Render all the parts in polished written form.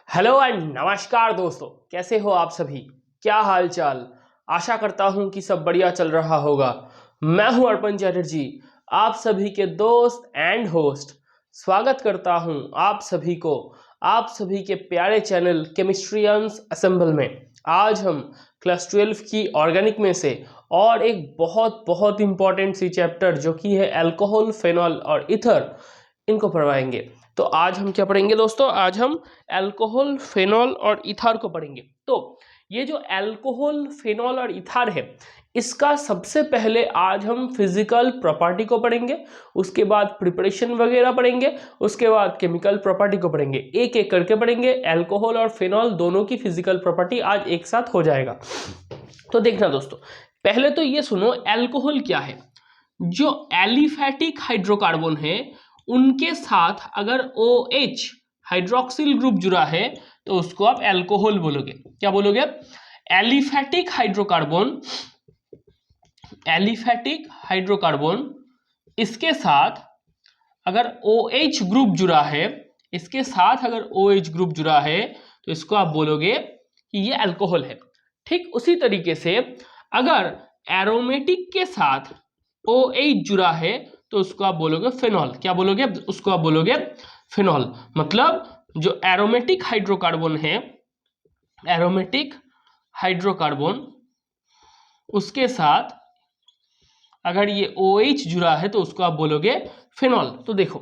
Hello and नमस्कार दोस्तों, कैसे हो आप सभी। क्या हाल चाल। आशा करता हूं कि सब बढ़िया चल रहा होगा। मैं हूं अर्पण चैटर्जी, आप सभी के दोस्त एंड होस्ट। स्वागत करता हूं आप सभी को आप सभी के प्यारे चैनल केमिस्ट्रियंस असेंबल में। आज हम क्लास 12 की ऑर्गेनिक में से और एक बहुत बहुत इंपॉर्टेंट सी चैप्टर जो कि है अल्कोहल, फेनॉल और ईथर, इनको पढ़वाएंगे। तो आज हम क्या पढ़ेंगे दोस्तों, आज हम अल्कोहल, फेनॉल और इथार को पढ़ेंगे। तो ये जो अल्कोहल, फेनॉल और इथार है, इसका सबसे पहले आज हम फिजिकल प्रॉपर्टी को पढ़ेंगे, उसके बाद प्रिपरेशन वगैरह पढ़ेंगे, उसके बाद केमिकल प्रॉपर्टी को पढ़ेंगे। एक एक करके पढ़ेंगे। अल्कोहल और फेनॉल दोनों की फिजिकल प्रॉपर्टी आज एक साथ हो जाएगा। तो देखना दोस्तों, पहले तो ये सुनो, अल्कोहल क्या है। जो एलिफैटिक हाइड्रोकार्बन है उनके साथ अगर OH हाइड्रोक्सिल ग्रुप जुड़ा है तो उसको आप अल्कोहल बोलोगे। क्या बोलोगे? एलिफैटिक हाइड्रोकार्बन, एलिफैटिक हाइड्रोकार्बन, इसके साथ अगर OH ग्रुप जुड़ा है, इसके साथ अगर OH ग्रुप जुड़ा है तो इसको आप बोलोगे कि ये अल्कोहल है। ठीक उसी तरीके से अगर एरोमेटिक के साथ OH जुड़ा है तो उसको आप बोलोगे फेनॉल। क्या बोलोगे? उसको आप बोलोगे फेनॉल। मतलब जो एरोमेटिक हाइड्रोकार्बन है, एरोमेटिक हाइड्रोकार्बन, उसके साथ अगर ये OH जुड़ा है तो उसको आप बोलोगे फेनॉल। तो देखो,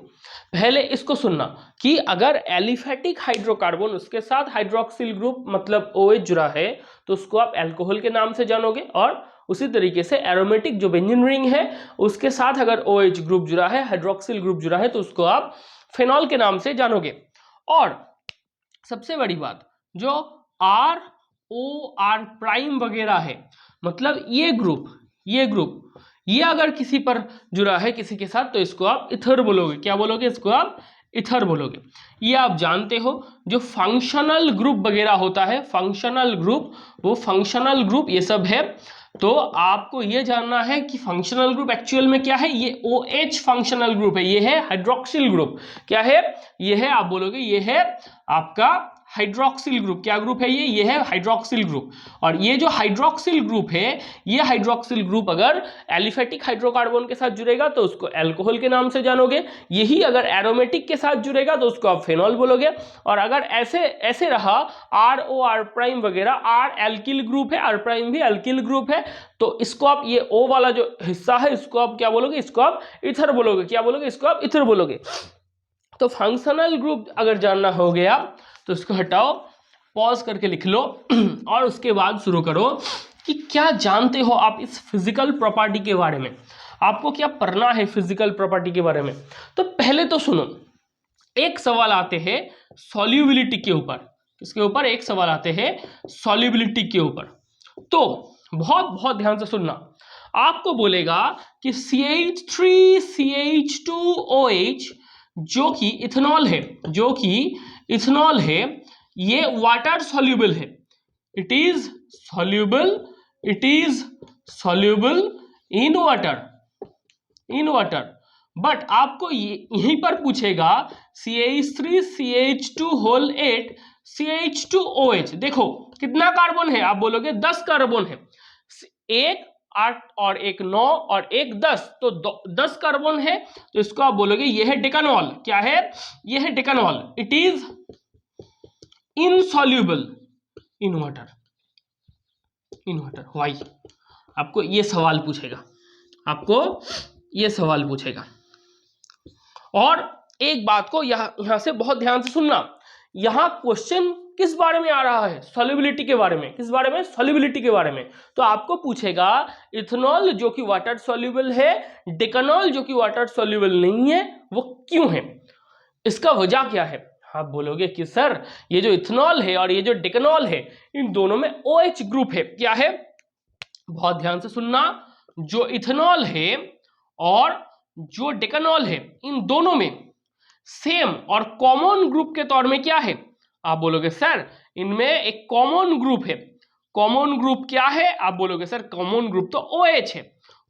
पहले इसको सुनना कि अगर एलिफैटिक हाइड्रोकार्बन उसके साथ हाइड्रोक्सिल ग्रुप मतलब OH जुड़ा है तो उसको आप अल्कोहल के नाम से जानोगे, और उसी तरीके से एरोमेटिक जो बेंजीन रिंग है उसके साथ अगर OH ग्रुप जुड़ा है, हाइड्रोक्सिल ग्रुप जुड़ा है, तो उसको आप फेनॉल के नाम से जानोगे। और सबसे बड़ी बात, जो ROR प्राइम वगैरह है, मतलब ये ग्रुप ये अगर किसी पर जुड़ा है किसी के साथ तो इसको आप इथर बोलोगे। क्या बोलोगे? इसको आप इथर बोलोगे। ये आप जानते हो, जो फंक्शनल ग्रुप वगैरह होता है, फंक्शनल ग्रुप, वो फंक्शनल ग्रुप ये सब है। तो आपको ये जानना है कि फंक्शनल ग्रुप एक्चुअल में क्या है। ये OH फंक्शनल ग्रुप है, ये है हाइड्रोक्सिल ग्रुप। क्या है? ये है, आप बोलोगे ये है आपका हाइड्रोक्सिल ग्रुप। क्या ग्रुप है ये है हाइड्रोक्सिल ग्रुप। और ये जो हाइड्रोक्सिल ग्रुप है, ये हाइड्रोक्सिल ग्रुप अगर एलिफैटिक हाइड्रोकार्बन के साथ जुड़ेगा तो उसको अल्कोहल के नाम से जानोगे। यही अगर एरोमेटिक के साथ जुड़ेगा तो उसको आप फेनॉल बोलोगे। और अगर ऐसे ऐसे रहा ROR प्राइम वगैरह, R एल्किल ग्रुप है, R प्राइम भी एल्किल ग्रुप है, तो इसको आप ये O वाला जो हिस्सा है इसको आप क्या बोलोगे? इसको आप इथर बोलोगे। क्या बोलोगे? इसको आप इथर बोलोगे। तो फंक्शनल ग्रुप अगर जानना हो गया तो इसको हटाओ, पॉज करके लिख लो और उसके बाद शुरू करो कि क्या जानते हो आप इस फिजिकल प्रॉपर्टी के बारे में। आपको क्या पढ़ना है फिजिकल प्रॉपर्टी के बारे में। तो पहले तो सुनो, एक सवाल आते हैं सॉल्युबिलिटी के ऊपर। किसके ऊपर? एक सवाल आते हैं सॉल्युबिलिटी के ऊपर। तो बहुत बहुत ध्यान से सुनना। आपको बोलेगा कि CH3CH2OH जो कि इथेनॉल है, जो कि इथेनॉल है, ये वाटर सॉल्युबल है। It is soluble in water. But आपको यहीं पर पूछेगा CH3CH2 CH2OH, देखो कितना कार्बन है। आप बोलोगे 10 कार्बन है। एक 8 और एक 9 और एक 10, तो 10 कार्बन है। तो इसको आप बोलोगे ये है डेकानॉल। क्या है? ये है decanol. It is insoluble in water. Why? आपको ये सवाल पूछेगा, आपको ये सवाल पूछेगा। और एक बात को यहां से बहुत ध्यान से सुनना, यहां क्वेश्चन किस बारे में आ रहा है? सॉल्युबिलिटी के बारे में। किस बारे में? सॉल्युबिलिटी के बारे में। तो आपको पूछेगा इथेनॉल जो कि वाटर सॉल्युबल है, डेकानॉल जो कि वाटर सॉल्युबल नहीं है, वो क्यों है? इसका वजह क्या है? आप बोलोगे कि सर ये जो इथेनॉल है और ये जो डेकानॉल है, इन दोनों में OH ग्रुप है। क्या है? बहुत ध्यान से सुनना। जो इथेनॉल है और जो डेकानॉल है, इन दोनों में सेम और कॉमन ग्रुप के तौर में क्या है? आप बोलोगे सर इनमें एक कॉमन ग्रुप है। कॉमन ग्रुप क्या है? आप बोलोगे सर कॉमन ग्रुप तो OH है।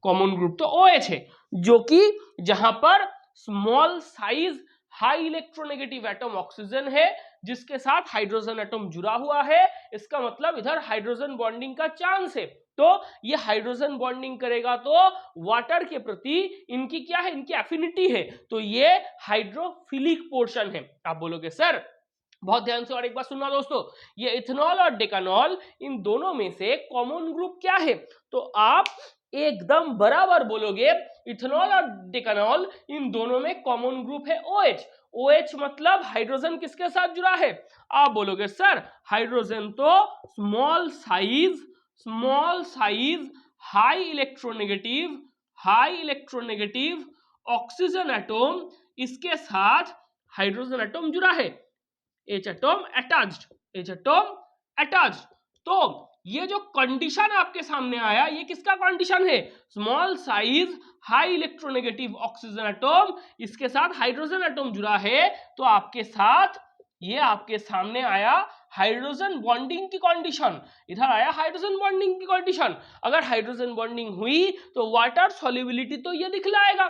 कॉमन ग्रुप तो OH है, जो कि जहां पर small size high electronegative atom oxygen है जिसके साथ हाइड्रोजन एटम जुड़ा हुआ है, इसका मतलब इधर हाइड्रोजन बॉन्डिंग का चांस है। तो ये हाइड्रोजन बॉन्डिंग करेगा तो वाटर के प्रति इनकी क्या है, इनकी एफिनिटी है, तो ये हाइड्रोफिलिक पोर्शन है। आप बोलोगे सर, बहुत ध्यान से और एक बार सुनना दोस्तों, ये इथेनॉल और डेकानॉल इन दोनों में से कॉमन ग्रुप क्या है, तो आप एकदम बराबर बोलोगे इथेनॉल और डेकानॉल इन दोनों में कॉमन ग्रुप है OH। OH मतलब हाइड्रोजन किसके साथ जुड़ा है, आप बोलोगे सर हाइड्रोजन तो small size high electronegative oxygen atom, इसके साथ हाइड्रोजन एटम जुड़ा है, H एटम अटैच्ड। तो ये जो कंडीशन आपके सामने आया, ये किसका कंडीशन है, small size high electronegative oxygen atom, इसके साथ हाइड्रोजन एटम जुड़ा है, तो आपके साथ ये आपके सामने आया हाइड्रोजन बॉन्डिंग की कंडीशन, इधर आया हाइड्रोजन बॉन्डिंग की कंडीशन। अगर हाइड्रोजन बॉन्डिंग हुई तो वाटर सॉल्युबिलिटी तो ये दिखलाएगा।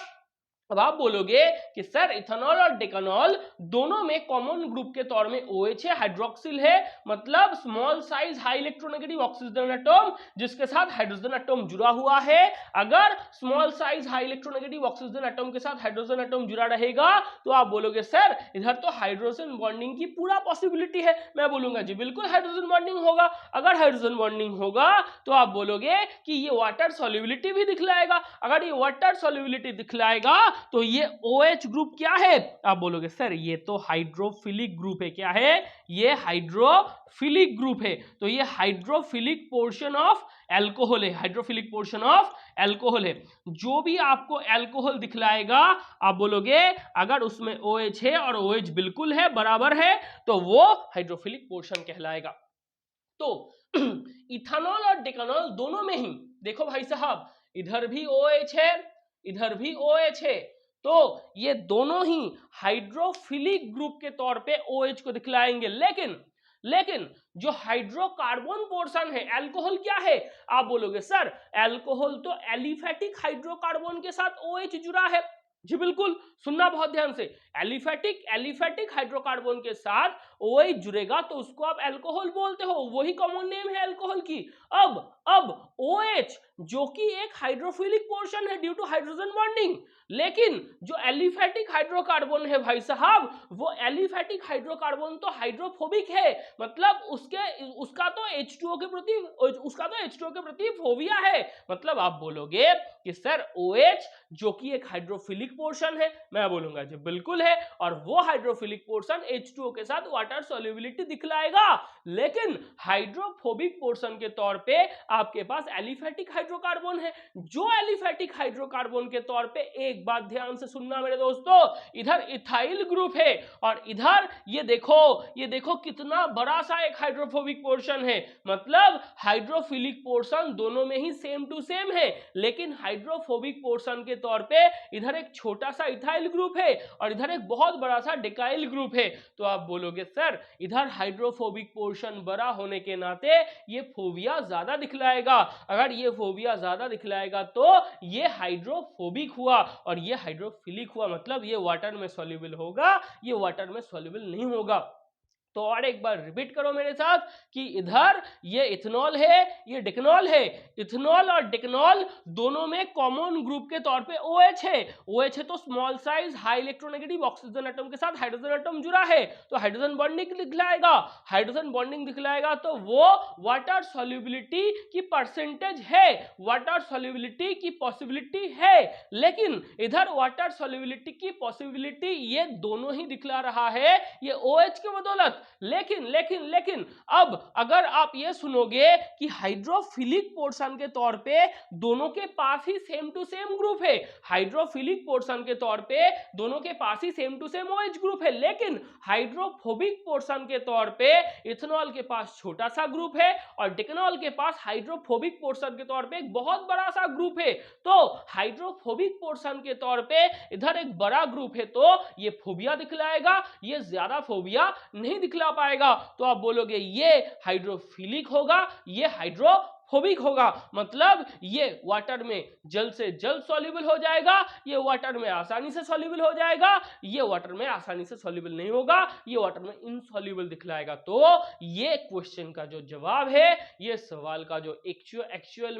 अब आप बोलोगे कि सर इथेनॉल और डेकानॉल दोनों में कॉमन ग्रुप के तौर में OH है, हाइड्रोक्सिल है, मतलब small size high electronegative oxygen atom जिसके साथ हाइड्रोजन एटम जुड़ा हुआ है। अगर small size high electronegative oxygen atom के साथ हाइड्रोजन एटम जुड़ा रहेगा तो आप बोलोगे सर इधर तो हाइड्रोजन बॉन्डिंग की पूरा पॉसिबिलिटी है। मैं बोलूंगा जी बिल्कुल हाइड्रोजन बॉन्डिंग होगा। अगर हाइड्रोजन बॉन्डिंग होगा तो आप बोलोगे कि ये वाटर सॉल्युबिलिटी भी दिखलाएगा। अगर ये वाटर सॉल्युबिलिटी दिखलाएगा तो ये OH ग्रुप क्या है, आप बोलोगे सर ये तो हाइड्रोफिलिक ग्रुप है। क्या है, ये हाइड्रोफिलिक ग्रुप है। तो ये हाइड्रोफिलिक पोर्शन ऑफ एल्कोहल है, हाइड्रोफिलिक पोर्शन ऑफ एल्कोहल है। जो भी आपको एल्कोहल दिखलाएगा आप बोलोगे अगर उसमें OH है और OH बिल्कुल है, बराबर है, तो वो हाइड्रोफिलिक पोर्शन कहलाएगा। तो इथेनॉल और डेकानॉल दोनों में ही देखो भाई साहब, इधर भी OH है, इधर भी OH है, तो ये दोनों ही हाइड्रोफिलिक ग्रुप के तौर पे OH को दिखलाएंगे। लेकिन जो हाइड्रोकार्बन पोर्शन है, अल्कोहल क्या है, आप बोलोगे सर अल्कोहल तो एलिफेटिक हाइड्रोकार्बन के साथ OH जुड़ा है। जी बिल्कुल, सुनना बहुत ध्यान से, एलिफेटिक हाइड्रोकार्बन के साथ OH जुड़ेगा तो उसको आप अल्कोहल बोलते हो, वही कॉमन नेम है अल्कोहल की। अब OH जो कि एक हाइड्रोफिलिक पोर्शन है ड्यू टू हाइड्रोजन बॉन्डिंग, लेकिन जो एलिफेटिक हाइड्रोकार्बन है भाई साहब, वो एलिफेटिक हाइड्रोकार्बन तो हाइड्रोफोबिक है, मतलब उसका तो H2O के प्रति फोबिया है। मतलब आप बोलोगे कि सर OH जो कि एक हाइड्रोफिलिक पोर्शन है, मैं बोलूंगा जी बिल्कुल है, और वो हाइड्रोफिलिक पोर्शन H2O के साथ वाटर सॉल्युबिलिटी दिखलाएगा। लेकिन हाइड्रोफोबिक पोर्शन के तौर पे आपके पास एलिफेटिक हाइड्रोकार्बन है। जो एलिफेटिक हाइड्रोकार्बन के तौर पे, एक बात ध्यान से सुनना मेरे दोस्तों, इधर इथाइल ग्रुप है और इधर ये देखो कितना बड़ा सा एक हाइड्रोफोबिक पोर्शन है। मतलब हाइड्रोफिलिक पोर्शन दोनों में ही सेम टू सेम है, लेकिन हाइड्रोफोबिक पोर्शन के तौर पे इधर एक छोटा सा इथाइल ग्रुप है और इधर एक बहुत बड़ा सा डेकाइल ग्रुप है। तो आप बोलोगे सर इधर हाइड्रोफोबिक पोर्शन बड़ा होने के नाते ये फोबिया ज्यादा दिखलाएगा। अगर ये फोबिया ज्यादा दिखलाएगा तो ये हाइड्रोफोबिक हुआ और ये हाइड्रोफिलिक हुआ, मतलब ये वाटर में सॉल्युबल होगा, ये वाटर में सॉल्युबल नहीं होगा। तो और एक बार रिपीट करो मेरे साथ कि इधर ये इथेनॉल है, ये डेकानॉल है। इथेनॉल और डेकानॉल दोनों में कॉमन ग्रुप के तौर पे OH है। OH है तो small size high electronegative oxygen atom के साथ हाइड्रोजन एटम जुड़ा है, तो हाइड्रोजन बॉन्डिंग दिखलाएगा। हाइड्रोजन बॉन्डिंग दिखलाएगा तो वो वाटर सॉल्युबिलिटी की परसेंटेज है, वाटर सॉल्युबिलिटी की पॉसिबिलिटी है। लेकिन इधर वाटर सॉल्युबिलिटी की पॉसिबिलिटी ये दोनों ही दिखला रहा है, ये OH के बदौलत। लेकिन अब अगर आप ये सुनोगे कि हाइड्रोफिलिक पोर्शन के तौर पे दोनों के पास ही सेम टू सेम ग्रुप है, हाइड्रोफिलिक पोर्शन के तौर पे दोनों के पास ही same to same OH group है, लेकिन हाइड्रोफोबिक पोर्शन के तौर पे इथेनॉल के पास छोटा सा ग्रुप है और डेकानॉल के पास हाइड्रोफोबिक पोर्शन के तौर पे एक बहुत बड़ा सा ग्रुप है। तो हाइड्रोफोबिक पोर्शन के तौर पे इधर एक बड़ा ग्रुप है तो ये फोबिया दिखलाएगा, ये ज्यादा फोबिया नहीं दिखला पाएगा। तो आप बोलोगे ये हाइड्रोफिलिक होगा, ये हाइड्रो हाइड्रोफोबिक होगा, मतलब ये वाटर में जल्द से जल्द सॉल्युबल हो जाएगा, ये वाटर में आसानी से सॉल्युबल हो जाएगा, ये वाटर में आसानी से सॉल्युबल नहीं होगा, ये वाटर में इनसॉल्युबल दिखलाएगा। तो ये क्वेश्चन का जो जवाब है, ये सवाल का जो एक्चुअल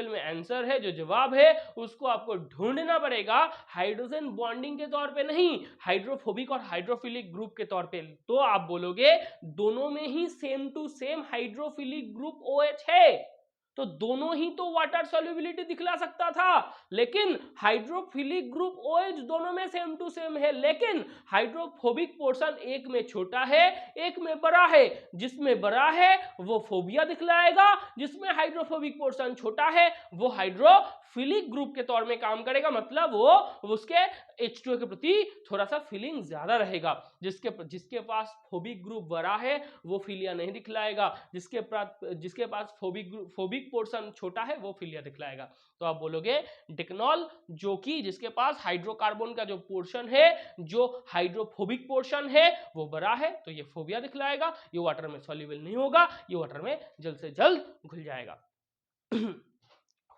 में आंसर है, जो जवाब है, उसको आपको ढूंढना पड़ेगा हाइड्रोजन बॉन्डिंग के तौर पे नहीं, हाइड्रोफोबिक और हाइड्रोफिलिक ग्रुप के तौर पे। तो आप बोलोगे दोनों में ही same to same hydrophilic group OH है, तो दोनों ही तो वाटर सॉल्युबिलिटी दिखला सकता था, लेकिन हाइड्रोफिलिक ग्रुप OH दोनों में सेम टू सेम है, लेकिन हाइड्रोफोबिक पोर्शन एक में छोटा है, एक में बड़ा है, जिसमें बड़ा है वो फोबिया दिखलाएगा, जिसमें हाइड्रोफोबिक पोर्शन छोटा है वो हाइड्रोफिलिक ग्रुप के तौर में काम करेगा, मतलब वो उसके H2O के प्रति थोड़ा सा फीलिंग ज्यादा रहेगा। जिसके पास फोबिक ग्रुप बड़ा है वो फिलिया नहीं दिखलाएगा, जिसके पास फोबिक पोर्शन छोटा है वो फिलिया दिखलाएगा। तो आप बोलोगे डिकनॉल, जो कि जिसके पास हाइड्रोकार्बन का जो पोर्शन है, जो हाइड्रोफोबिक पोर्शन है वो बड़ा है, तो ये फोबिया दिखलाएगा, ये वाटर में सॉल्युबल नहीं होगा, ये वाटर में जल्द से जल्द घुल जाएगा।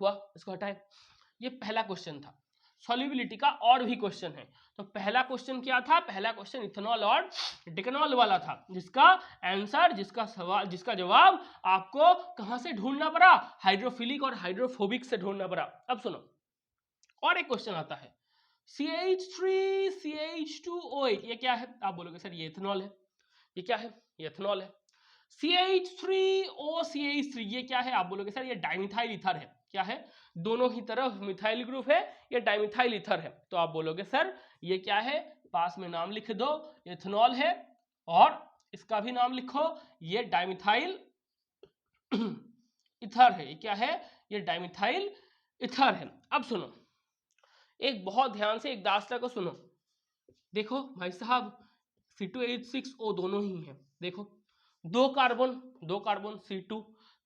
हुआ, इसको हटाए। ये पहला क्वेश्चन था। सॉल्युबिलिटी का और भी क्वेश्चन है। तो पहला क्वेश्चन क्या था? पहला क्वेश्चन इथेनॉल और डिकनॉल वाला था, जिसका आंसर, जिसका जवाब आपको कहां से ढूंढना पड़ा? हाइड्रोफिलिक और हाइड्रोफोबिक से ढूंढना पड़ा। अब सुनो, और एक क्वेश्चन आता है, CH3CH2OH, ये क्या है? आप बोलोगे सर ये इथेनॉल है। ये क्या है? ये इथेनॉल है। CH3OCH3, ये क्या है? आप बोलोगे सर ये डाइमिथाइल ईथर है। क्या है? दोनों ही तरफ मिथाइल ग्रुप है, ये डाइमिथाइल ईथर है। तो आप बोलोगे सर ये क्या है? पास में नाम लिख दो, इथेनॉल है, और इसका भी नाम लिखो, ये डाइमिथाइल ईथर है। ये क्या है? ये डाइमिथाइल ईथर है। अब सुनो, एक बहुत ध्यान से एक दास्ता को सुनो। देखो भाई साहब, C2H6O दोनों ही है। देखो, दो कार्बन C2,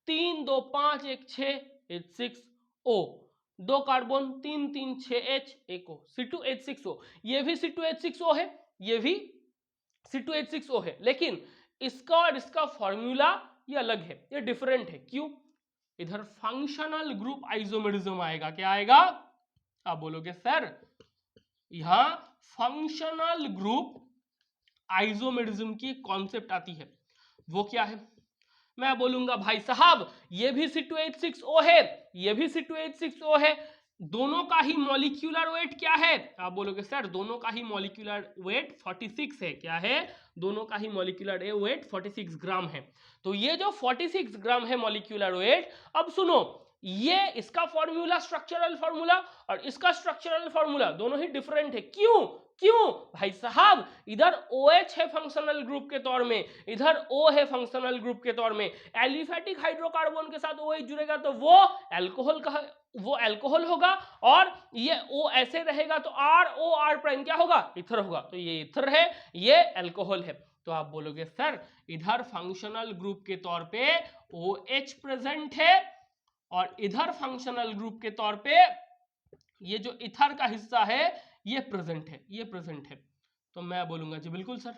3 2 5 1 6 H6O, दो कार्बन 3 3 6 H, एक O, C2H6O। ये भी C2H6O है, ये भी C2H6O है, लेकिन इसका और इसका फॉर्मूला ये अलग है, ये डिफरेंट है। क्यों? इधर फंक्शनल ग्रुप आइसोमेरिज्म आएगा। क्या आएगा? आप बोलोगे सर यहां फंक्शनल ग्रुप आइसोमेरिज्म की कॉन्सेप्ट आती है। वो क्या है? मैं बोलूंगा भाई साहब ये भी C2H6O है, ये भी C2H6O है, दोनों का ही मॉलिक्यूलर वेट क्या है? आप बोलोगे सर दोनों का ही मॉलिक्यूलर वेट 46 है। क्या है? दोनों का ही मॉलिक्यूलर वेट 46 ग्राम है। तो ये जो 46 ग्राम है मॉलिक्यूलर वेट, अब सुनो, ये इसका फॉर्मूला, स्ट्रक्चरल फॉर्मूला, और इसका स्ट्रक्चरल फॉर्मूला दोनों ही डिफरेंट है। क्यों? भाई साहब, इधर OH है फंक्शनल ग्रुप के तौर में, इधर O है फंक्शनल ग्रुप के तौर में। एलिफेटिक हाइड्रोकार्बन के साथ OH जुड़ेगा तो वो अल्कोहल होगा, और ये O ऐसे रहेगा तो ROR' क्या होगा? इथर होगा। तो ये इथर है, ये अल्कोहल है। तो आप बोलोगे सर इधर फंक्शनल ग्रुप के तौर पे OH प्रेजेंट है, और इधर फंक्शनल ग्रुप के तौर पे ये जो इथर का हिस्सा है ये प्रेजेंट है, ये प्रेजेंट है। तो मैं बोलूंगा जी बिल्कुल सर,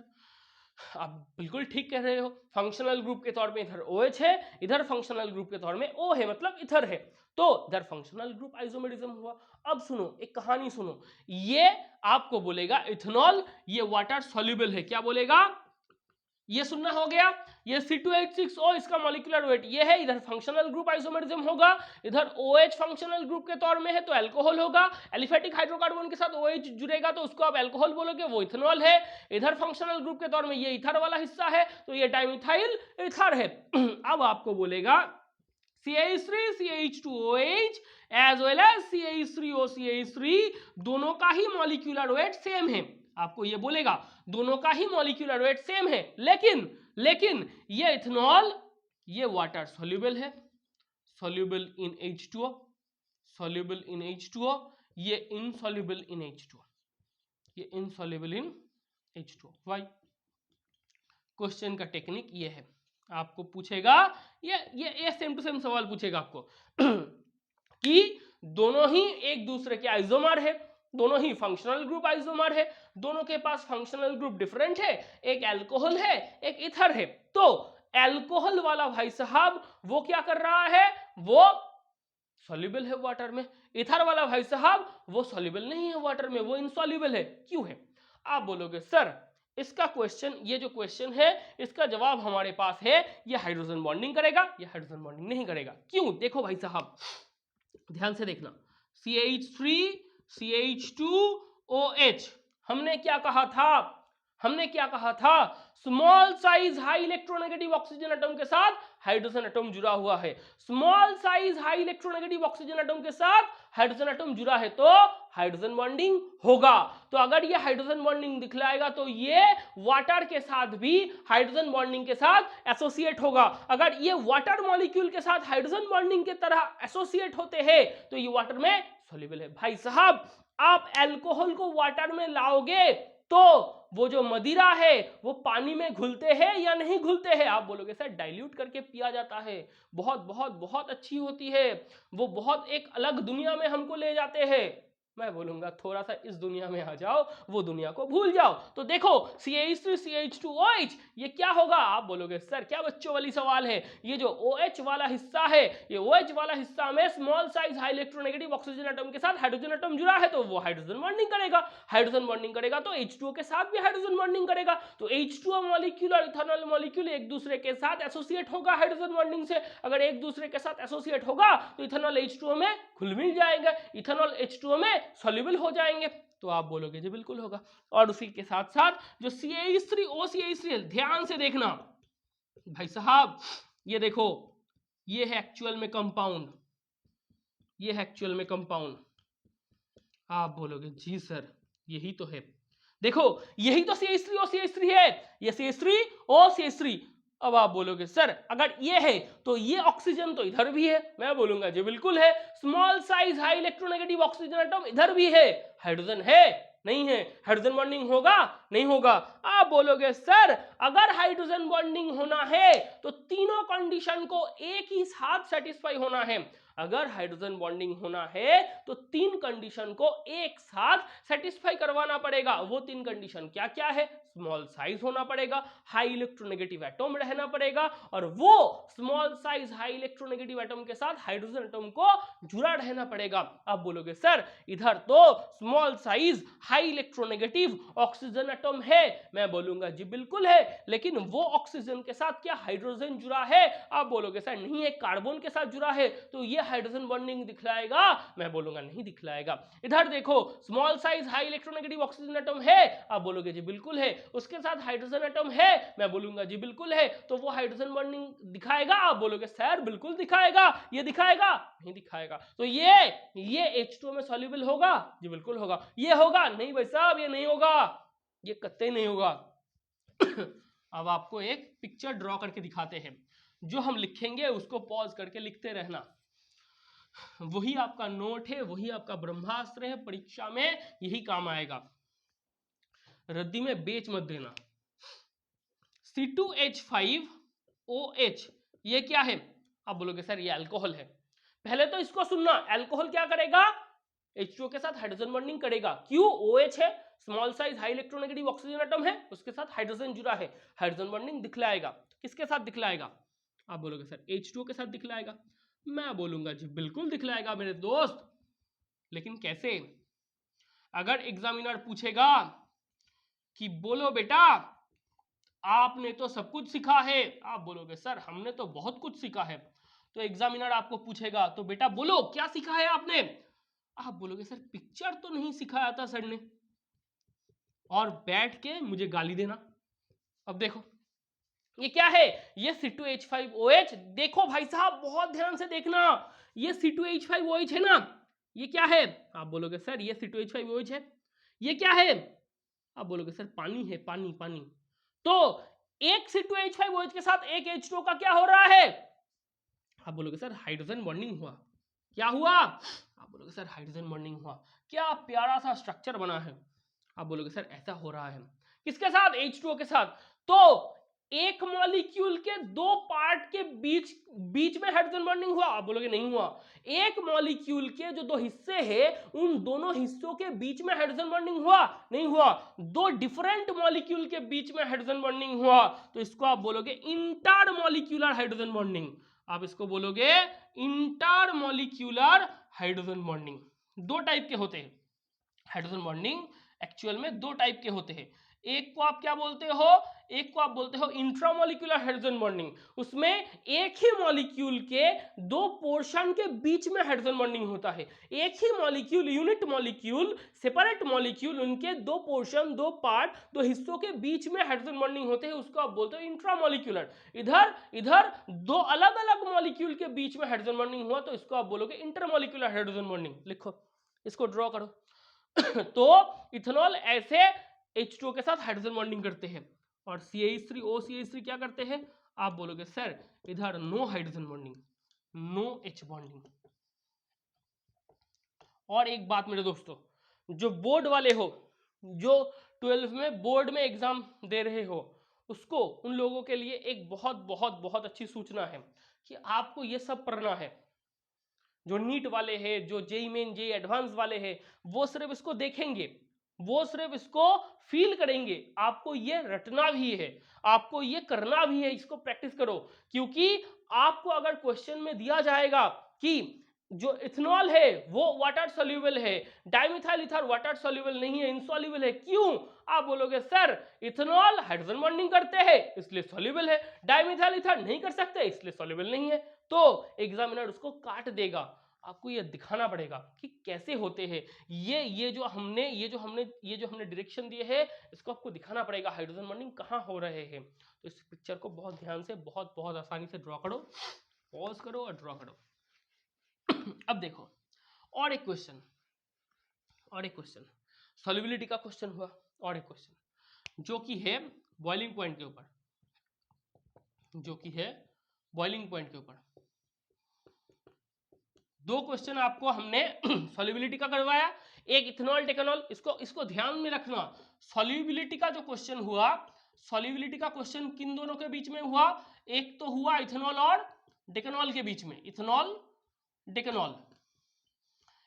आप बिल्कुल ठीक कह रहे हो। फंक्शनल ग्रुप के तौर पे इधर OH है, इधर फंक्शनल ग्रुप के तौर में O है, मतलब इथर है, तो इधर फंक्शनल ग्रुप आइसोमेरिज्म हुआ। अब सुनो, एक कहानी सुनो, ये आपको बोलेगा इथेनॉल ये वाटर सॉल्युबल है। क्या बोलेगा? ये सुनना हो गया। ये C2H6O इसका मॉलिक्यूलर वेट ये है, इधर फंक्शनल ग्रुप आइसोमेरिज्म होगा, इधर OH फंक्शनल ग्रुप के तौर में है तो अल्कोहल होगा। एलिफेटिक हाइड्रोकार्बन के साथ OH जुड़ेगा तो उसको आप अल्कोहल बोलोगे, वो इथेनॉल है। इधर फंक्शनल ग्रुप के तौर में ये इथर वाला हिस्सा है, तो ये डाइमिथाइल ईथर है। अब आपको बोलेगा CH3CH2OH as well as CH3OCH3 दोनों का ही मॉलिक्यूलर वेट सेम है। आपको ये बोलेगा दोनों का ही मॉलिक्यूलर वेट सेम है, लेकिन ये इथेनॉल ये वाटर सॉल्युबल है, soluble in H2O, soluble in H2O, ये इनसॉल्युबल इन H2O, ये insoluble in H2O। Why? Question का टेक्निक ये है, आपको पूछेगा ये सेम टू सेम सवाल पूछेगा आपको कि दोनों ही एक दूसरे के आइसोमर है, दोनों ही फंक्शनल ग्रुप आइसोमर है, दोनों के पास फंक्शनल ग्रुप डिफरेंट है, एक अल्कोहल है एक इथर है। तो एल्कोहल वाला भाई साहब वो क्या कर रहा है, वो सॉल्युबल है वाटर में। इथर वाला भाई साहब वो सॉल्युबल नहीं है वाटर में, वो इनसॉल्युबल है। क्यों है? आप बोलोगे सर इसका क्वेश्चन, ये जो क्वेश्चन है इसका जवाब हमारे पास है, ये हाइड्रोजन बॉन्डिंग करेगा, ये हाइड्रोजन बॉन्डिंग नहीं करेगा। क्यों? देखो भाई साहब ध्यान से देखना, CH3 CH2OH हमने क्या कहा था, हमने क्या कहा था, small size high electronegative oxygen atom के साथ हाइड्रोजन एटम जुड़ा हुआ है। Small size high electronegative oxygen atom के साथ हाइड्रोजन एटम जुड़ा है तो हाइड्रोजन बॉन्डिंग होगा। तो अगर ये हाइड्रोजन बॉन्डिंग दिखलाएगा तो ये वाटर के साथ भी हाइड्रोजन बॉन्डिंग के साथ एसोसिएट होगा। अगर ये वाटर मॉलिक्यूल के साथ हाइड्रोजन बॉन्डिंग के तरह एसोसिएट होते हैं तो ये वाटर में सॉल्युबल है। भाई साहब आप अल्कोहल को वाटर में लाओगे तो वो जो मदिरा है वो पानी में घुलते हैं या नहीं घुलते हैं? आप बोलोगे सर डाइल्यूट करके पिया जाता है, बहुत बहुत बहुत अच्छी होती है, वो बहुत एक अलग दुनिया में हमको ले जाते हैं। मैं बोलूंगा थोड़ा सा इस दुनिया में आ जाओ, वो दुनिया को भूल जाओ। तो देखो CH3 CH2OH ये क्या होगा? आप बोलोगे सर क्या बच्चों वाली सवाल है, ये जो OH वाला हिस्सा है, ये OH वाला हिस्सा में small size high electronegative oxygen atom के साथ हाइड्रोजन एटम जुड़ा है तो वो हाइड्रोजन बॉन्डिंग करेगा। हाइड्रोजन बॉन्डिंग करेगा तो H2O के साथ भी हाइड्रोजन बॉन्डिंग करेगा। तो H2O मॉलिक्यूल और इथेनॉल मॉलिक्यूल एक दूसरे के साथ एसोसिएट होगा हाइड्रोजन बॉन्डिंग से। अगर एक दूसरे के साथ एसोसिएट होगा तो इथेनॉल H2O में घुल मिल जाएगा, इथेनॉल H2O में सॉल्युबल हो जाएंगे। तो आप बोलोगे जी बिल्कुल होगा। और उसी के साथ साथ जो CH3OCH3 ध्यान से देखना भाई साहब, ये देखो ये है एक्चुअल में कंपाउंड, ये है एक्चुअल में कंपाउंड। आप बोलोगे जी सर यही तो है, देखो यही तो CH3OCH3 है, ये CH3OCH3। अब आप बोलोगे सर अगर ये है तो ये ऑक्सीजन तो इधर भी है। मैं बोलूंगा जी बिल्कुल है, small size high electronegative oxygen atom इधर भी है, हाइड्रोजन है नहीं है, हाइड्रोजन बॉन्डिंग होगा नहीं होगा? आप बोलोगे सर अगर हाइड्रोजन बॉन्डिंग होना है तो तीनों कंडीशन को एक ही साथ सेटिस्फाई होना है। अगर हाइड्रोजन बॉन्डिंग होना है तो तीन कंडीशन को एक साथ सेटिस्फाई करवाना पड़ेगा। वो तीन कंडीशन क्या क्या है? स्मॉल साइज होना पड़ेगा, हाई इलेक्ट्रोनेगेटिव एटम रहना पड़ेगा, और वो small size high electronegative atom के साथ हाइड्रोजन एटम को जुड़ा रहना पड़ेगा। आप बोलोगे सर इधर तो small size high electronegative oxygen atom है। मैं बोलूंगा जी बिल्कुल है, लेकिन वो ऑक्सीजन के साथ क्या हाइड्रोजन जुड़ा है? आप बोलोगे सर नहीं है, कार्बन के साथ जुड़ा है, तो ये हाइड्रोजन बॉन्डिंग दिखलाएगा? मैं बोलूंगा नहीं दिखलाएगा। इधर देखो small size high electronegative oxygen atom है, आप बोलोगे जी बिल्कुल है। उसके साथ हाइड्रोजन एटम है, मैं बोलूंगा जी बिल्कुल है, तो वो हाइड्रोजन बॉन्डिंग दिखाएगा? आप बोलोगे सर बिल्कुल दिखाएगा। ये दिखाएगा? नहीं दिखाएगा। तो ये H2O में सॉल्युबल होगा? जी बिल्कुल होगा। ये होगा? नहीं भाई साहब ये नहीं होगा, ये कतई नहीं होगा। अब आपको एक पिक्चर ड्रॉ करके दिखाते हैं, जो हम लिखेंगे उसको पॉज करके लिखते रहना, वही आपका नोट है, वही आपका ब्रह्मास्त्र है, परीक्षा में यही काम आएगा, रद्दी में बेच मत देना। C2H5OH ये क्या है? आप बोलोगे सर ये अल्कोहल है। पहले तो इसको सुनना, अल्कोहल क्या करेगा? H2O के साथ हाइड्रोजन बॉन्डिंग करेगा। क्यों? OH है, small size high electronegative oxygen atom है, उसके साथ हाइड्रोजन जुड़ा है, हाइड्रोजन बॉन्डिंग दिखलाएगा। किसके साथ दिखलाएगा? आप बोलोगे सर H2O के साथ दिखलाएगा। मैं बोलूंगा जी बिल्कुल दिखलाएगा मेरे दोस्त, लेकिन कैसे? अगर एग्जामिनर पूछेगा कि बोलो बेटा आपने तो सब कुछ सीखा है, आप बोलोगे सर हमने तो बहुत कुछ सीखा है, तो एग्जामिनर आपको पूछेगा तो बेटा बोलो क्या सीखा है आपने? आप बोलोगे सर पिक्चर तो नहीं सिखाया था सर ने, और बैठ के मुझे गाली देना। अब देखो ये क्या है? ये C2H5OH। देखो भाई साहब बहुत ध्यान से देखना, ये C2H5OH है ना, ये क्या है? आप बोलोगे सर ये C2H5OH है। ये क्या है? आप बोलोगे सर पानी है, पानी पानी। तो एक C2H5OH के साथ एक H2O का क्या हो रहा है? आप बोलोगे सर हाइड्रोजन बॉन्डिंग हुआ। क्या हुआ? आप बोलोगे सर हाइड्रोजन बॉन्डिंग हुआ। क्या प्यारा सा स्ट्रक्चर बना है। आप बोलोगे सर ऐसा हो रहा है। किसके साथ? H2O के साथ। तो एक मॉलिक्यूल के दो पार्ट के बीच में हाइड्रोजन बॉन्डिंग हुआ? आप बोलोगे नहीं हुआ। एक मॉलिक्यूल के जो दो हिस्से हैं उन दोनों हिस्सों के बीच में हाइड्रोजन बॉन्डिंग हुआ? नहीं हुआ। दो डिफरेंट मॉलिक्यूल के बीच में हाइड्रोजन बॉन्डिंग हुआ, तो इसको आप बोलोगे इंटर मॉलिक्यूलर हाइड्रोजन बॉन्डिंग। आप इसको बोलोगे इंटर मॉलिक्यूलर हाइड्रोजन बॉन्डिंग। दो टाइप के होते हैं हाइड्रोजन बॉन्डिंग, एक्चुअल में दो टाइप के होते हैं। एक को आप क्या बोलते हो? एक को आप बोलते हो इंट्रामोलिक्यूलर हाइड्रोजन बॉन्डिंग। उसमें एक ही मॉलिक्यूल के दो पोर्शन के बीच में हाइड्रोजन बॉन्डिंग होता है। एक ही molecule, unit molecule, separate molecule, उनके दो पोर्शन, दो पार्ट, दो हिस्सों के बीच में हाइड्रोजन बॉन्डिंग होते हैं, उसको आप बोलते हो इंट्रामोलिक्यूलर। इधर दो अलग अलग मॉलिक्यूल के बीच में हाइड्रोजन बॉन्डिंग हुआ, तो इसको आप बोलोगे इंटरमोलिक्यूलर हाइड्रोजन बॉन्डिंग। लिखो, इसको ड्रॉ करो। तो इथेनॉल ऐसे H2O के साथ हाइड्रोजन बॉन्डिंग करते हैं, और CH3O CH3 क्या करते हैं? आप बोलोगे सर इधर no hydrogen bonding, no H bonding. और एक बात मेरे दोस्तों, जो बोर्ड वाले हो, जो 12th में बोर्ड में एग्जाम दे रहे हो, उसको, उन लोगों के लिए एक बहुत बहुत बहुत अच्छी सूचना है कि आपको ये सब पढ़ना है। जो नीट वाले हैं, जो जेई मेन जेई एडवांस वाले हैं, वो सिर्फ इसको देखेंगे, वो सिर्फ इसको फील करेंगे। आपको ये रटना भी है, आपको ये करना भी है, इसको प्रैक्टिस करो। क्योंकि आपको अगर क्वेश्चन में दिया जाएगा कि जो इथेनॉल है वो वाटर सोल्यूबल है, डाइमिथाइल ईथर वाटर सोल्यूबल नहीं है, इनसॉल्युबल है, क्यों? आप बोलोगे सर इथेनॉल हाइड्रोजन बॉन्डिंग करते हैं इसलिए सोल्यूबल है, डाइमिथाइल ईथर नहीं कर सकते इसलिए सोल्यूबल नहीं है। तो एग्जामिनर उसको काट देगा। आपको ये दिखाना पड़ेगा कि कैसे होते हैं ये जो हमने डायरेक्शन दिए है, इसको आपको दिखाना पड़ेगा हाइड्रोजन बॉन्डिंग कहाँ हो रहे हैं। तो इस पिक्चर को बहुत ध्यान से, बहुत बहुत आसानी से ड्रॉ करो, पॉज करो और ड्रॉ करो। अब देखो और एक क्वेश्चन सॉल्युबिलिटी का क्वेश्चन हुआ, और एक क्वेश्चन जो कि है बॉइलिंग पॉइंट के ऊपर, दो क्वेश्चन आपको हमने सॉल्युबिलिटी का करवाया, एक इथेनॉल डेकेनॉल। इसको ध्यान में रखना। सॉल्युबिलिटी का जो क्वेश्चन हुआ, सॉल्युबिलिटी का क्वेश्चन किन दोनों के बीच में हुआ? एक तो हुआ इथेनॉल और डेकेनॉल के बीच में, इथेनॉल डेकेनॉल,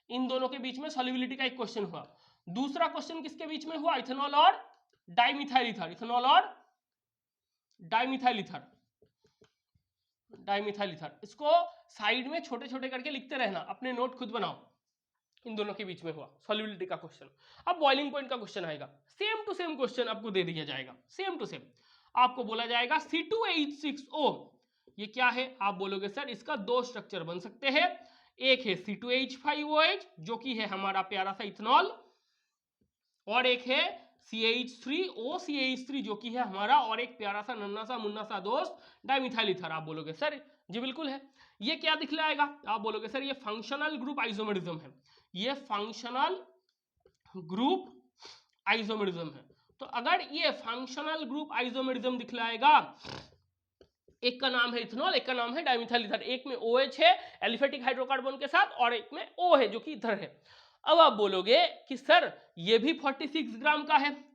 इन दोनों के बीच में सॉल्युबिलिटी का एक क्वेश्चन हुआ। दूसरा क्वेश्चन किसके बीच में हुआ? इथेनॉल और डाइमिथाइल ईथर, इथेनॉल और डाइमिथाइल ईथर। इसको साइड में छोटे छोटे करके लिखते रहना, अपने नोट खुद बनाओ। इन दोनों के बीच में हुआ सॉल्युबिलिटी का क्वेश्चन। अब बॉइलिंग पॉइंट का क्वेश्चन आएगा, सेम टू सेम क्वेश्चन आपको दे दिया जाएगा, सेम टू सेम। आपको बोला जाएगा C2H6O, ये क्या है? आप बोलोगे सर इसका दो स्ट्रक्चर बन सकते हैं, एक है C2H5OH जो कि है हमारा प्यारा सा इथेनॉल, और एक है CH3OCH3 जो कि है हमारा और एक प्यारा सा नन्ना सा मुन्ना सा दोस्त डाइमिथाइल ईथर। आप बोलोगे सर जी बिल्कुल है। ये क्या दिखलाएगा? आप बोलोगे सर ये फंक्शनल ग्रुप आइसोमेरिज्म है, ये फंक्शनल ग्रुप आइसोमेरिज्म है। तो अगर ये फंक्शनल ग्रुप आइसोमेरिज्म दिखलाएगा, एक का नाम है इथेनॉल, एक का नाम है डाइमिथाइल ईथर, एक में OH है एलिफेटिक हाइड्रोकार्बन के साथ और एक में O है जो कि इथर है। अब आप बोलोगे कि सर ये भी 46 ग्राम का है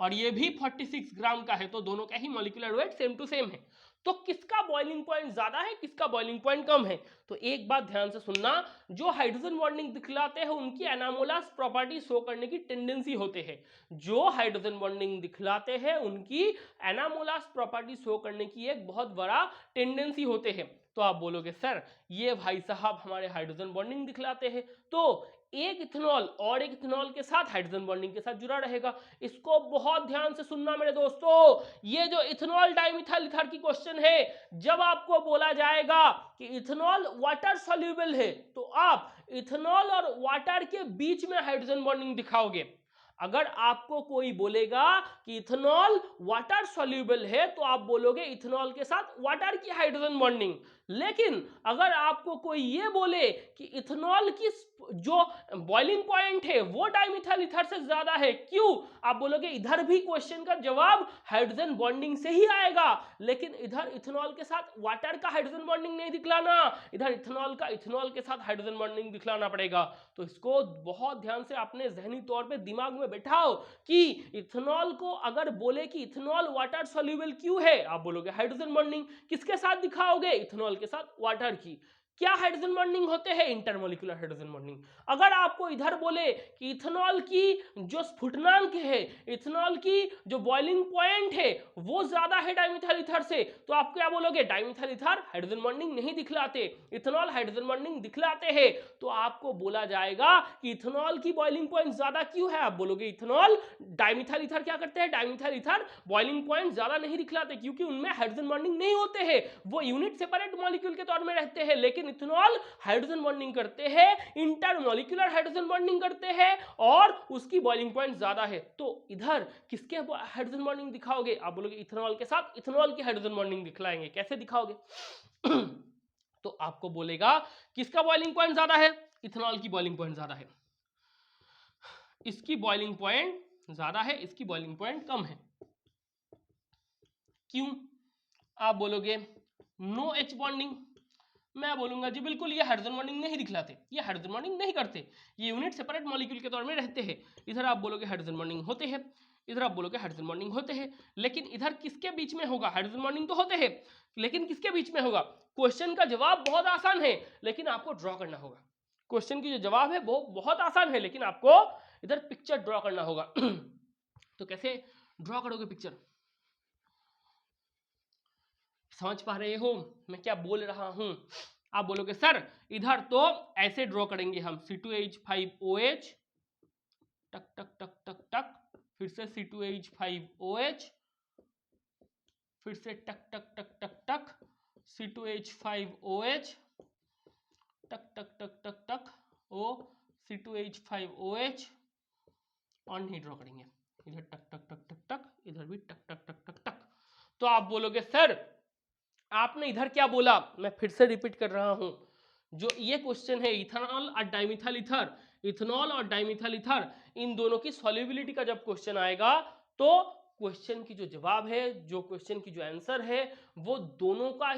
और ये भी 46 ग्राम का है, तो दोनों का ही molecular weight same to same है, तो किसका बॉइलिंग पॉइंट ज्यादा है, किसका बॉइलिंग पॉइंट कम है? तो एक बात ध्यान से सुनना, जो हाइड्रोजन बॉन्डिंग दिखलाते हैं उनकी एनामोलास प्रॉपर्टी शो करने की टेंडेंसी होते हैं, जो हाइड्रोजन बॉन्डिंग दिखलाते हैं उनकी एनामोलास प्रॉपर्टी शो करने की एक बहुत बड़ा टेंडेंसी होते हैं। तो आप बोलोगे सर ये भाई साहब हमारे हाइड्रोजन बॉन्डिंग दिखलाते हैं, तो एक इथेनॉल और एक इथेनॉल के साथ हाइड्रोजन बॉन्डिंग के साथ जुड़ा रहेगा। इसको बहुत ध्यान से सुनना मेरे दोस्तों, ये जो इथेनॉल डाइमिथाइल ईथर की क्वेश्चन है, जब आपको बोला जाएगा कि इथेनॉल वाटर सॉल्युबल है, तो आप इथेनॉल और वाटर के बीच में हाइड्रोजन बॉन्डिंग दिखाओगे। अगर आपको कोई बोलेगा कि इथेनॉल वाटर सॉल्युबल है, तो आप बोलोगे इथेनॉल के साथ वाटर की हाइड्रोजन बॉन्डिंग। लेकिन अगर आपको कोई ये बोले कि इथेनॉल की जो बॉइलिंग पॉइंट है वो डाइमिथाइल ईथर से ज्यादा है, क्यों? आप बोलोगे इधर भी क्वेश्चन का जवाब हाइड्रोजन बॉन्डिंग से ही आएगा, लेकिन इधर इथेनॉल के साथ वाटर का हाइड्रोजन बॉन्डिंग नहीं दिखलाना, इधर इथेनॉल का इथेनॉल के साथ हाइड्रोजन बॉन्डिंग दिखलाना पड़ेगा। तो इसको बहुत ध्यान से अपने जहनी तौर पे दिमाग में बैठाओ कि इथेनॉल को अगर बोले कि इथेनॉल वाटर सॉल्युबल क्यों है, आप बोलोगे हाइड्रोजन बॉन्डिंग। किसके साथ दिखाओगे? इथेनॉल के साथ वाटर की। क्या हाइड्रोजन बॉन्डिंग होते हैं? Intermolecular hydrogen bonding. अगर आपको इधर बोले कि इथेनॉल की जो स्फुटनांक है, इथेनॉल की जो बॉइलिंग पॉइंट है वो ज्यादा है डाइमिथाइल ईथर से, तो आप क्या बोलोगे? डाइमिथाइल ईथर हाइड्रोजन बॉन्डिंग नहीं दिखलाते, इथेनॉल हाइड्रोजन बॉन्डिंग दिखलाते हैं। तो आपको बोला जाएगा कि इथेनॉल की बॉइलिंग पॉइंट ज्यादा क्यों है? आप बोलोगे इथेनॉल डाइमिथाइल ईथर क्या करते हैं? डाइमिथाइल ईथर बॉइलिंग पॉइंट ज्यादा नहीं दिखलाते क्योंकि उनमें हाइड्रोजन बॉन्डिंग नहीं होते हैं, वो यूनिट सेपरेट मॉलिक्यूल के तौर में रहते हैं। लेकिन इथेनॉल हाइड्रोजन बॉन्डिंग करते हैं, इंटरमॉलिक्यूलर हाइड्रोजन बॉन्डिंग करते हैं और उसकी बॉइलिंग पॉइंट ज्यादा है। तो इधर किसके हाइड्रोजन बॉन्डिंग दिखाओगे? आप बोलोगे इथेनॉल के साथ इथेनॉल की हाइड्रोजन बॉन्डिंग दिखलाएंगे। कैसे दिखाओगे? तो आपको बोलेगा किसका बॉइलिंग पॉइंट ज्यादा है? इथेनॉल की बॉइलिंग पॉइंट ज्यादा है, इसकी बॉइलिंग पॉइंट ज्यादा है, इसकी बॉइलिंग पॉइंट कम है। क्यों? आप बोलोगे नो एच बॉन्डिंग। मैं बोलूंगा जी बिल्कुल ये हाइड्रोजन बॉन्डिंग नहीं दिखलाते, ये हाइड्रोजन बॉन्डिंग नहीं करते, ये यूनिट सेपरेट मॉलिक्यूल के तौर में रहते हैं। इधर आप बोलोगे हाइड्रोजन बॉन्डिंग होते हैं, इधर आप बोलोगे हाइड्रोजन बॉन्डिंग होते हैं, लेकिन इधर किसके बीच में होगा? हाइड्रोजन बॉन्डिंग तो होते हैं, लेकिन किसके बीच में होगा? क्वेश्चन का जवाब बहुत आसान है, लेकिन आपको ड्रॉ करना होगा। क्वेश्चन की जो जवाब है वो बहुत आसान है, लेकिन आपको इधर पिक्चर ड्रॉ करना होगा। तो कैसे ड्रॉ करोगे पिक्चर? समझ पा रहे हो मैं क्या बोल रहा हूं? आप बोलोगे सर इधर तो ऐसे ड्रॉ करेंगे हम, C2H5OH टक टक टक टक टक, फिर से C2H5OH, फिर से टक टक टक टक टक, C2H5OH, टक टक टक टक टक, ओ C2H5OH, और नहीं ड्रॉ करेंगे। इधर टक टक टक टक टक, इधर भी टक टक टक टक टक। तो आप बोलोगे सर आपने इधर क्या बोला? मैं फिर से रिपीट कर रहा हूं, जो ये क्वेश्चन है इथेनॉल और डाइमिथाइल ईथर, इथेनॉल और डाइमिथाइल ईथर इन दोनों की सॉल्युबिलिटी का जब क्वेश्चन आएगा तो क्वेश्चन की जो जवाब है, जो क्वेश्चन की जो आंसर है, वो दोनों का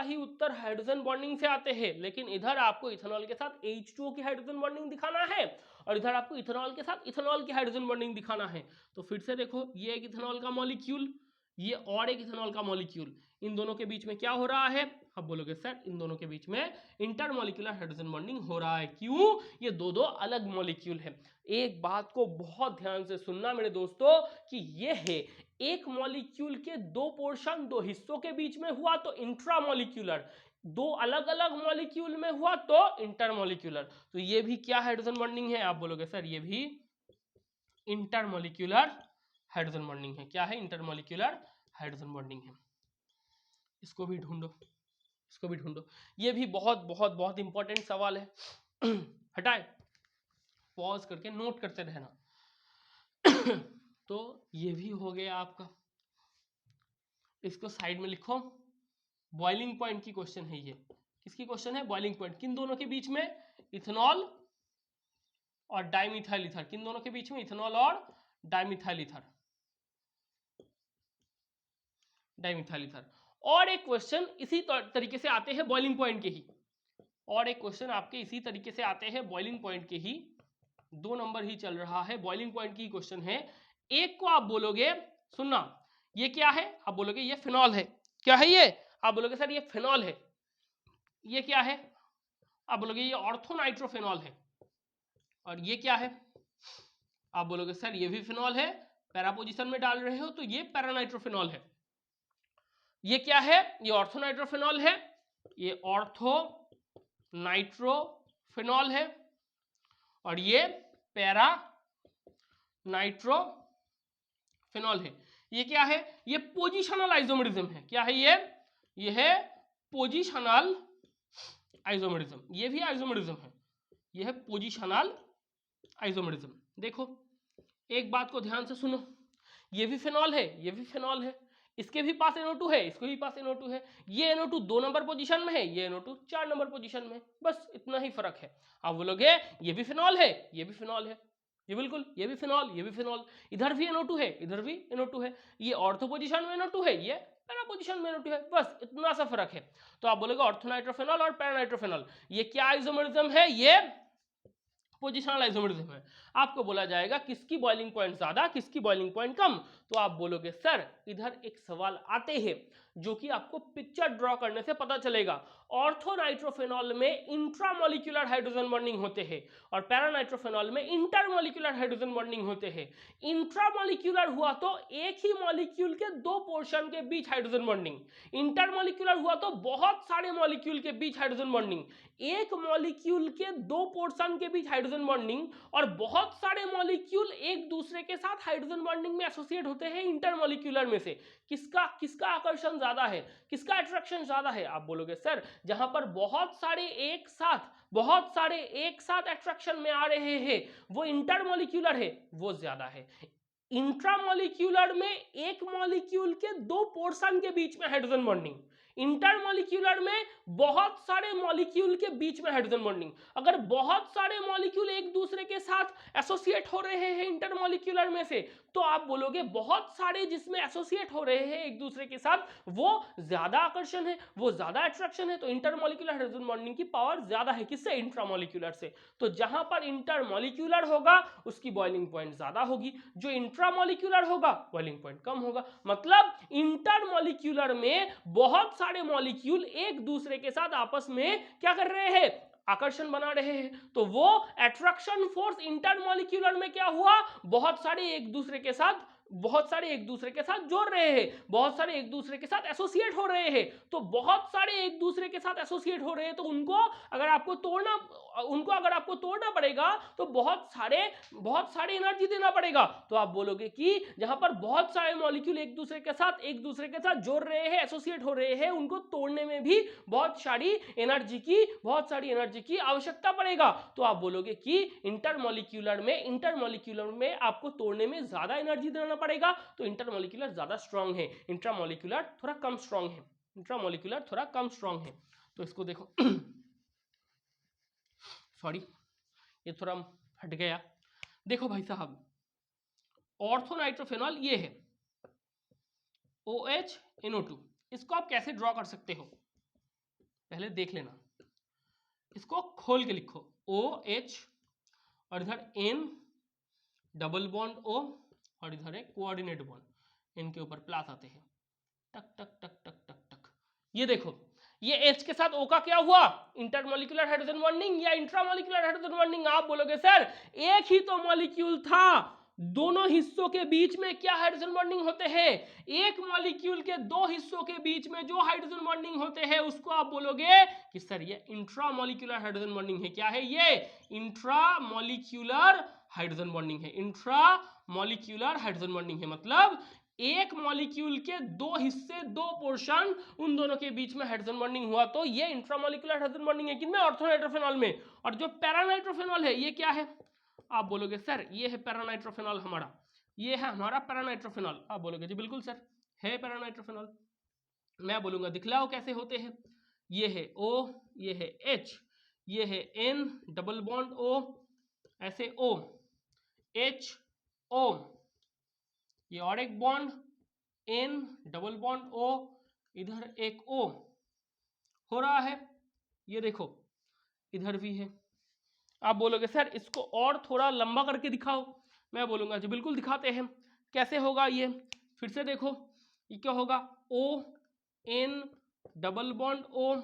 ही उत्तर हाइड्रोजन बॉन्डिंग से आते हैं। लेकिन इधर आपको इथेनॉल के साथ H2O की हाइड्रोजन बॉन्डिंग दिखाना है और इधर आपको इथेनॉल के साथ इथेनॉल की हाइड्रोजन बॉन्डिंग दिखाना है। तो फिर से देखो, ये एक इथेनॉल का मॉलिक्यूल, ये और एक इथेनॉल का मॉलिक्यूल, इन दोनों के बीच में क्या हो रहा है? आप बोलोगे सर इन दोनों के बीच में इंटरमॉलिक्यूलर हाइड्रोजन बॉन्डिंग हो रहा है। क्यों? ये दो अलग मॉलिक्यूल है। एक बात को बहुत ध्यान से सुनना मेरे दोस्तों कि ये है एक मॉलिक्यूल के दो पोर्शन, दो हिस्सों के बीच में हुआ तो इंट्रामॉलिक्यूलर, दो अलग अलग मॉलिक्यूल में हुआ तो इंटरमॉलिक्यूलर। तो ये भी क्या हाइड्रोजन बॉन्डिंग है? आप बोलोगे सर ये भी इंटरमॉलिक्यूलर हाइड्रोजन बॉन्डिंग है। क्या है? इंटरमॉलिक्यूलर हाइड्रोजन बॉन्डिंग है। इसको भी ढूंढो, इसको भी ढूंढो। ये भी बहुत बहुत बहुत इंपॉर्टेंट सवाल है। हटाए, पॉज करके नोट करते रहना। तो ये भी हो गया आपका, इसको साइड में लिखो। बॉइलिंग पॉइंट की क्वेश्चन है ये। किसकी क्वेश्चन है? Boiling point. किन दोनों के बीच में? इथेनॉल और डाइमिथाइल ईथर। किन दोनों के बीच में? इथेनॉल और डाइमिथाइल ईथर, डाइमिथाइल ईथर। और एक क्वेश्चन इसी तरीके से आते हैं बॉइलिंग पॉइंट के ही, और एक क्वेश्चन आपके इसी तरीके से आते हैं बॉइलिंग पॉइंट के ही। 2 नंबर ही चल रहा है, बॉइलिंग पॉइंट की क्वेश्चन है। एक को आप बोलोगे, सुनना, ये क्या है? आप बोलोगे ये फिनॉल है। क्या है ये? आप बोलोगे सर ये फिनॉल है। ये क्या है? आप बोलोगे ये ऑर्थोनाइट्रोफिनॉल है। और ये क्या है? आप बोलोगे सर ये भी फिनॉल है, पैरा पोजीशन में डाल रहे हो तो ये पैरानाइट्रोफिनॉल है। ये क्या है? ये ऑर्थोनाइट्रोफिनॉल है, ये ऑर्थो नाइट्रोफिनॉल है, और ये पैरा नाइट्रोफिनॉल है। ये क्या है? ये पोजिशनल आइसोमेरिज्म है। क्या है ये है पोजिशनल आइसोमेरिज्म। ये भी आइसोमेरिज्म है, ये है पोजिशनल आइसोमेरिज्म। देखो एक बात को ध्यान से सुनो, ये भी फिनॉल है, ये भी फिनॉल है, इसके भी पास NO2 है, इसके भी पास NO2 है। ये NO2 2 नंबर पोजीशन में है, ये NO2 4 नंबर पोजीशन में, बस इतना ही फर्क है। आप बोलोगे ये भी फिनॉल है, ये भी फिनॉल है, ये बिल्कुल, ये भी फिनॉल, ये भी फिनॉल, इधर भी NO2 है, इधर भी NO2 है, ये ऑर्थो पोजीशन में NO2 है, ये पैरा पोजीशन में NO2 है, बस इतना सा फर्क है। तो आप बोलोगे ऑर्थोनाइट्रोफेनॉल और पैरानाइट्रोफेनॉल ये क्या आइसोमरिज्म है, ये पोजिशनल आइसोमरिज्म है। आपको बोला जाएगा किसकी बॉइलिंग पॉइंट ज्यादा, किसकी बॉइलिंग पॉइंट कम, तो आप बोलोगे सर इधर एक सवाल आते हैं जो कि आपको पिक्चर ड्रॉ करने से पता चलेगा। ऑर्थोनाइट्रोफेनॉल में इंट्रामोलिक्यूलर हाइड्रोजन बॉन्डिंग होते हैं और पैरानाइट्रोफेनॉल में इंटरमोलिक्यूलर हाइड्रोजन बॉन्डिंग होते हैं। इंट्रामोलिक्यूलर हुआ तो एक ही मॉलिक्यूल के दो पोर्शन के बीच हाइड्रोजन बॉन्डिंग, इंटरमोलिक्यूलर हुआ तो बहुत सारे मॉलिक्यूल के बीच हाइड्रोजन बॉन्डिंग, एक मॉलिक्यूल के दो पोर्शन के बीच हाइड्रोजन बॉन्डिंग और बहुत सारे मॉलिक्यूल एक दूसरे के साथ हाइड्रोजन बॉन्डिंग में एसोसिएट होते हैं इंटरमॉलिक्यूलर में से। किसका किसका आकर्षण ज्यादा है, किसका अट्रैक्शन ज्यादा है? आप बोलोगे सर जहां पर बहुत सारे एक साथ अट्रैक्शन में आ रहे हैं वो इंटरमॉलिक्यूलर है, वो ज्यादा है। इंट्रामॉलिक्यूलर में एक मॉलिक्यूल के दो पोर्शन के बीच में हाइड्रोजन बॉन्डिंग, इंटरमॉलिक्यूलर में बहुत सारे मॉलिक्यूल के बीच में हाइड्रोजन बॉन्डिंग। अगर बहुत सारे मॉलिक्यूल एक दूसरे के साथ एसोसिएट हो रहे हैं इंटरमॉलिक्यूलर में से, तो आप बोलोगे बहुत सारे जिसमें एसोसिएट हो रहे हैं एक दूसरे के साथ वो ज्यादा आकर्षण है, वो ज्यादा अट्रैक्शन है। तो इंटरमॉलिक्यूलर हाइड्रोजन बॉन्डिंग की पावर ज्यादा है, किससे? इंट्रामॉलिक्यूलर से। तो जहां पर इंटरमॉलिक्यूलर होगा उसकी बॉइलिंग पॉइंट ज्यादा होगी, जो इंट्रामॉलिक्यूलर होगा बॉइलिंग पॉइंट कम होगा। मतलब इंटरमॉलिक्यूलर में बहुत सारे मॉलिक्यूल एक दूसरे के साथ आपस में क्या कर रहे हैं? आकर्षण बना रहे हैं। तो वो अट्रैक्शन फोर्स इंटरमॉलिक्यूलर में क्या हुआ? बहुत सारे एक दूसरे के साथ जोड़ रहे हैं, बहुत सारे एक दूसरे के साथ एसोसिएट हो रहे हैं। तो बहुत सारे एक दूसरे के साथ एसोसिएट हो रहे हैं तो उनको अगर आपको तोड़ना पड़ेगा तो बहुत सारे एनर्जी देना पड़ेगा। तो आप बोलोगे कि जहां पर बहुत सारे मॉलिक्यूल एक दूसरे के साथ जोड़ रहे हैं, एसोसिएट हो रहे हैं, उनको तोड़ने में भी बहुत सारी एनर्जी की आवश्यकता पड़ेगा। तो आप बोलोगे कि इंटरमॉलिक्यूलर में आपको तोड़ने में ज्यादा एनर्जी देना पड़ेगा, तो इंटरमॉलिक्यूलर ज्यादा स्ट्रांग है, इंट्रामॉलिक्यूलर थोड़ा कम स्ट्रांग है। तो इसको देखो सॉरी ये थोड़ा हट गया। देखो भाई साहब ऑर्थोनाइट्रोफेनॉल ये है OH NO2, इसको आप कैसे ड्रॉ कर सकते हो पहले देख लेना। इसको खोल के लिखो OH और इधर N डबल बॉन्ड O और इधर एक कोऑर्डिनेट बॉन्ड, इनके ऊपर प्लस आते हैं, टक टक टक टक टक टक। ये देखो ये H के साथ O का क्या हुआ? इंटरमॉलिक्यूलर हाइड्रोजन बॉन्डिंग या इंट्रामॉलिक्यूलर हाइड्रोजन बॉन्डिंग। आप बोलोगे सर एक ही तो मॉलिक्यूल था, दोनों हिस्सों के बीच में क्या हाइड्रोजन बॉन्डिंग होते हैं? एक मॉलिक्यूल के दो हिस्सों के बीच में जो हाइड्रोजन बॉन्डिंग होते हैं उसको आप बोलोगे कि सर ये इंट्रामॉलिक्यूलर हाइड्रोजन बॉन्डिंग है। क्या है ये? इंट्रामॉलिक्यूलर हाइड्रोजन बॉन्डिंग है, इंट्रामॉलिक्यूलर हाइड्रोजन बॉन्डिंग है। मतलब एक मॉलिक्यूल के दो हिस्से, दो पोर्शन, उन दोनों के बीच में हाइड्रोजन बॉन्डिंग हुआ तो ये इंट्रामॉलिक्यूलर हाइड्रोजन बॉन्डिंग है। किनमें? ऑर्थोनाइट्रोफेनॉल में। और जो पैरानाइट्रोफेनॉल है ये क्या है? आप बोलोगे सर ये है पैरानाइट्रोफेनॉल हमारा, ये है हमारा पैरानाइट्रोफेनॉल। आप बोलोगे जी बिल्कुल सर है पैरानाइट्रोफेनॉल। मैं बोलूंगा दिखलाओ कैसे होते हैं। ये है O, ये है H, ये है N डबल बॉन्ड O, ऐसे O H O, ये और एक bond N double bond O, इधर एक O हो रहा है। ये देखो इधर भी है। आप बोलोगे सर इसको और थोड़ा लंबा करके दिखाओ। मैं बोलूंगा जी बिल्कुल दिखाते हैं। कैसे होगा ये? फिर से देखो ये क्या होगा? O N double bond O,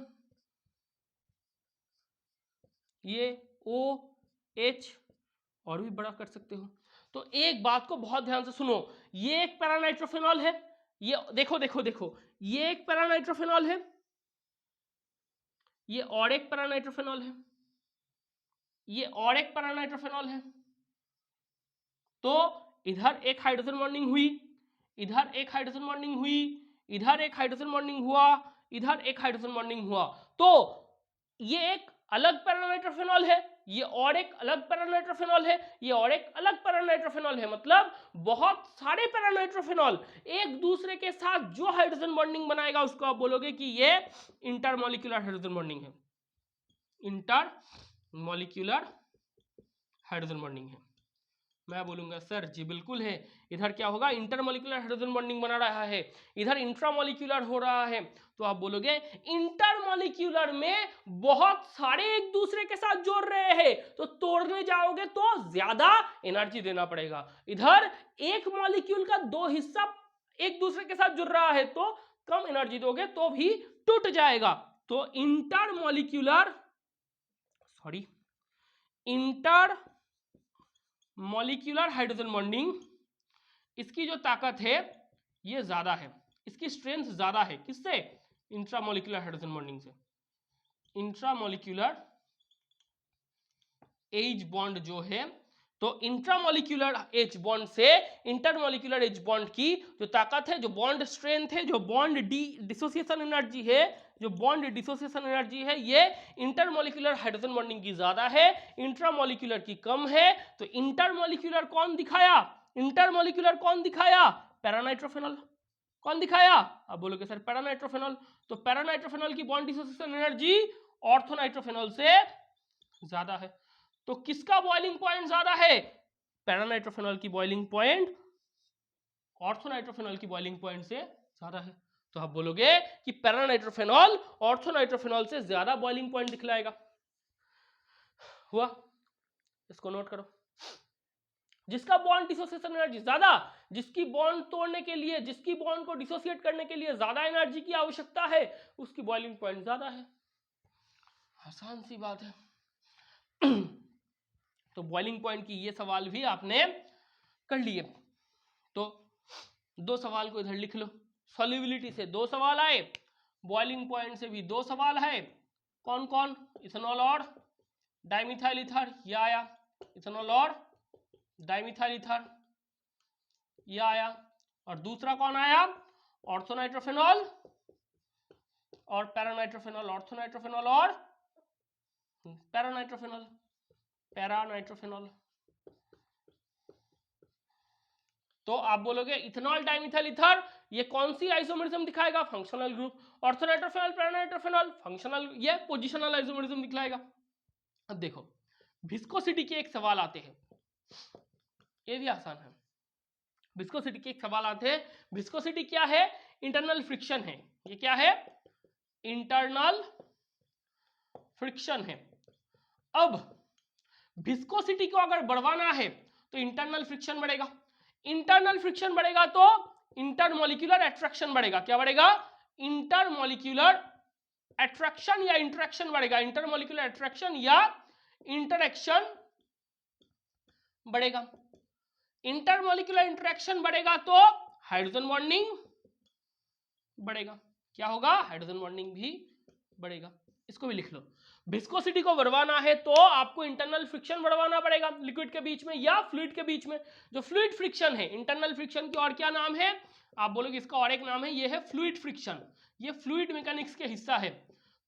ये O H, और भी बड़ा कर सकते हो। तो एक बात को बहुत ध्यान से सुनो, ये एक पैरानाइट्रोफेनॉल है, ये देखो देखो देखो ये एक पैरानाइट्रोफेनॉल है, ये और एक पैरानाइट्रोफेनॉल है, ये और एक पैरानाइट्रोफेनॉल है। तो इधर एक हाइड्रोजन बॉन्डिंग हुई, इधर एक हाइड्रोजन बॉन्डिंग हुई, इधर एक हाइड्रोजन बॉन्डिंग हुआ, इधर एक हाइड्रोजन बॉन्डिंग हुआ। तो ये एक अलग पैरानाइट्रोफेनॉल है ये और एक अलग पैरानाइट्रोफेनॉल है, ये और एक अलग पैरानाइट्रोफेनॉल है। मतलब बहुत सारे पैरानाइट्रोफेनॉल एक दूसरे के साथ जो हाइड्रोजन बॉन्डिंग बनाएगा उसको आप बोलोगे कि ये इंटरमॉलिक्यूलर हाइड्रोजन बॉन्डिंग है, इंटरमॉलिक्यूलर हाइड्रोजन बॉन्डिंग है। मैं बोलूंगा सर जी बिल्कुल है। इधर क्या होगा, इंटरमॉलिक्यूलर हाइड्रोजन बॉन्डिंग बना रहा है, इधर इंट्रामॉलिक्यूलर हो रहा है, तो आप बोलोगे इंटरमॉलिक्यूलर में बहुत सारे एक दूसरे के साथ जोड़ रहे हैं, तो तोड़ने जाओगे तो ज्यादा एनर्जी देना पड़ेगा। इधर एक मॉलिक्यूल का दो हिस्सा एक दूसरे के साथ जुड़ रहा है तो कम एनर्जी दोगे तो भी टूट जाएगा। तो इंटर मॉलिक्यूलर हाइड्रोजन बॉन्डिंग, इसकी जो ताकत है ये ज्यादा है, इसकी स्ट्रेंथ ज्यादा है। किससे? इंट्रामॉलिक्यूलर हाइड्रोजन बॉन्डिंग से। इंट्रामॉलिक्यूलर एच बॉन्ड जो है, तो इंट्रामॉलिक्यूलर एच बॉन्ड से इंटरमॉलिक्यूलर एच बॉन्ड की जो ताकत है, जो बॉन्ड स्ट्रेंथ है, जो बॉन्ड डिसोसिएशन एनर्जी है, जो बॉन्ड डिसोसिएशन एनर्जी है, ये इंटरमॉलिक्यूलर हाइड्रोजन बॉन्डिंग की ज्यादा है, इंट्रामॉलिक्यूलर की कम है। तो इंटरमॉलिक्यूलर कौन दिखाया? इंटरमॉलिक्यूलर कौन दिखाया? पैरानाइट्रोफेनॉल। कौन दिखाया? आप बोलोगे सर पैरानाइट्रोफेनॉल। तो पैरानाइट्रोफेनॉल की बॉन्ड डिसोसिएशन एनर्जी ऑर्थोनाइट्रोफेनॉल से ज्यादा है। तो किसका बॉइलिंग पॉइंट ज्यादा है? पैरानाइट्रोफेनॉल की बॉइलिंग पॉइंट ऑर्थोनाइट्रोफेनॉल की बॉइलिंग पॉइंट से ज्यादा है। तो आप बोलोगे कि पैरानाइट्रोफेनॉल ऑर्थोनाइट्रोफेनॉल से ज्यादा बॉइलिंग पॉइंट दिखलाएगा। हुआ? इसको नोट करो। जिसका बॉन्ड डिसोसिएशन एनर्जी ज्यादा, जिसकी बॉन्ड तोड़ने के लिए, जिसकी बॉन्ड को डिसोसिएट करने के लिए ज्यादा एनर्जी की आवश्यकता है, उसकी बॉइलिंग पॉइंट ज्यादा है। आसान सी बात है। तो बॉइलिंग पॉइंट की ये सवाल भी आपने कर लिए। तो दो सवाल को इधर लिख लो। सॉल्युबिलिटी से दो सवाल आए, बॉइलिंग पॉइंट से भी दो सवाल है। कौन कौन? इथेनॉल और डाइमिथाइल ईथर, ये आया। इथेनॉल और डाइमिथाइल ईथर, ये आया। और दूसरा कौन आया? ऑर्थोनाइट्रोफेनॉल और पैरानाइट्रोफेनॉल, ऑर्थोनाइट्रोफेनॉल और पैरानाइट्रोफेनॉल, पैरानाइट्रोफेनॉल। तो आप बोलोगे इथेनॉल डाइमिथाइल ईथर ये कौन सी आइसोमरिज्म दिखाएगा? Functional group. Orthonitrophenol paranitrophenol functional, ये पोजिशनल आइसोमरिज्म दिखलाएगा। अब देखो विस्कोसिटी के एक सवाल आते हैं, ये भी आसान है। विस्कोसिटी के एक सवाल आते हैं। विस्कोसिटी क्या है? इंटरनल फ्रिक्शन है। ये क्या है? इंटरनल फ्रिक्शन है। अब विस्कोसिटी को अगर बढ़वाना है तो इंटरनल फ्रिक्शन बढ़ेगा। इंटरनल फ्रिक्शन बढ़ेगा तो इंटरमॉलिक्यूलर अट्रैक्शन बढ़ेगा। क्या बढ़ेगा? इंटरमॉलिक्यूलर अट्रैक्शन या इंटरेक्शन बढ़ेगा। इंटरमॉलिक्यूलर अट्रैक्शन या इंटरेक्शन बढ़ेगा। इंटरमॉलिक्यूलर इंटरेक्शन बढ़ेगा तो हाइड्रोजन बॉन्डिंग बढ़ेगा। क्या होगा? हाइड्रोजन बॉन्डिंग भी बढ़ेगा। इसको भी लिख लो। विस्कोसिटी को बढ़वाना है तो आपको इंटरनल फ्रिक्शन बढ़वाना पड़ेगा लिक्विड के बीच में या फ्लूइड के बीच में। जो फ्लूइड फ्रिक्शन है, इंटरनल फ्रिक्शन की और क्या नाम है? आप बोलोगे इसका और एक नाम है, ये है फ्लूइड फ्रिक्शन। ये फ्लूइड मैकेनिक्स के हिस्सा है।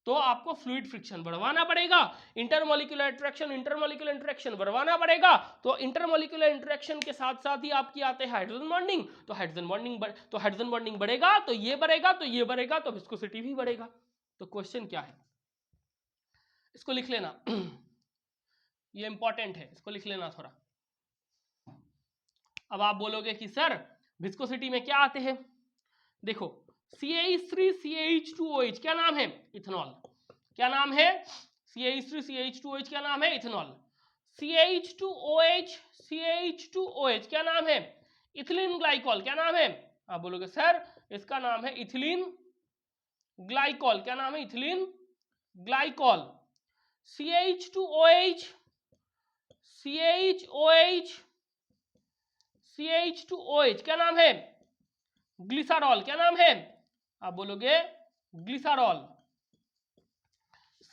तो आपको फ्लूइड फ्रिक्शन बढ़वाना पड़ेगा। इंटरमॉलिक्यूलर अट्रैक्शन, इंटरमॉलिक्यूलर इंटरेक्शन बढ़वाना पड़ेगा। तो इंटरमॉलिक्यूलर इंटरेक्शन के साथ साथ ही आपकी आते हैं हाइड्रोजन बॉन्डिंग। तो हाइड्रोजन बॉन्डिंग बढ़ेगा तो ये बढ़ेगा, तो ये बढ़ेगा, तो विस्कोसिटी भी बढ़ेगा। तो क्वेश्चन क्या है? इसको लिख लेना, ये इंपॉर्टेंट है, इसको लिख लेना थोड़ा। अब आप बोलोगे कि सर विस्कोसिटी में क्या आते हैं? देखो CH3CH2OH क्या नाम है? इथेनॉल। क्या नाम है? CH3CH2OH क्या नाम है? इथेनॉल। CH2OH क्या नाम है? Ethylene glycol. क्या नाम है? आप बोलोगे सर इसका नाम है इथिलीन ग्लाइकॉल। क्या नाम है? Ethylene glycol. CH2OH क्या नाम है? ग्लिसरॉल। क्या नाम है? आप बोलोगे glycerol.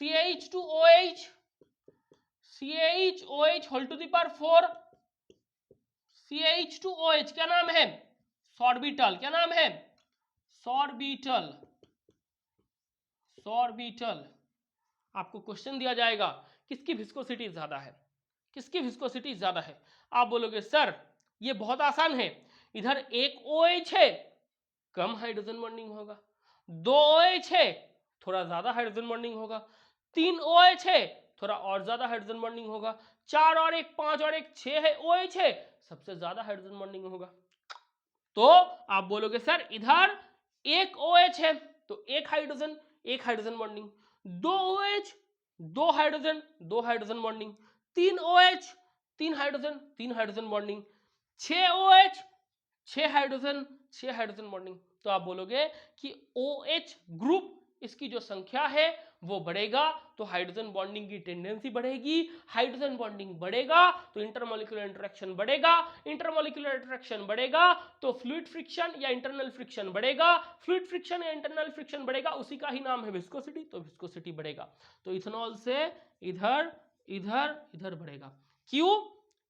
CH2OH whole to the power 4 CH2OH क्या नाम है? सॉर्बिटल। क्या नाम है? सॉर्बिटल। आपको क्वेश्चन दिया जाएगा किसकी विस्कोसिटी ज्यादा है, किसकी विस्कोसिटी ज्यादा है? आप बोलोगे सर ये बहुत आसान है, इधर एक OH है, कम हाइड्रोजन बॉन्डिंग होगा, 2 OH है, थोड़ा ज्यादा हाइड्रोजन बॉन्डिंग होगा, 3 OH है, थोड़ा और ज्यादा हाइड्रोजन बॉन्डिंग होगा, 4 और 1 5 और 1 6 है, OH है, सबसे ज्यादा हाइड्रोजन बॉन्डिंग होगा। तो आप बोलोगे सर इधर एक OH है तो एक hydrogen bonding, 2 OH 2 hydrogen, 2 hydrogen bonding, 3 OH 3 hydrogen bonding, 6 OH 6 hydrogen bonding. तो आप बोलोगे कि OH ग्रुप इसकी जो संख्या है वो बढ़ेगा तो हाइड्रोजन बॉन्डिंग की टेंडेंसी बढ़ेगी, हाइड्रोजन बॉन्डिंग बढ़ेगा तो इंटरमॉलिक्यूलर इंटरेक्शन बढ़ेगा, इंटरमॉलिक्यूलर इंटरेक्शन बढ़ेगा तो फ्लूइड फ्रिक्शन या इंटरनल फ्रिक्शन बढ़ेगा, फ्लूइड फ्रिक्शन या इंटरनल फ्रिक्शन बढ़ेगा, उसी का ही नाम है विस्कोसिटी, तो विस्कोसिटी बढ़ेगा। तो इथेनॉल से इधर इधर इधर बढ़ेगा। क्यों?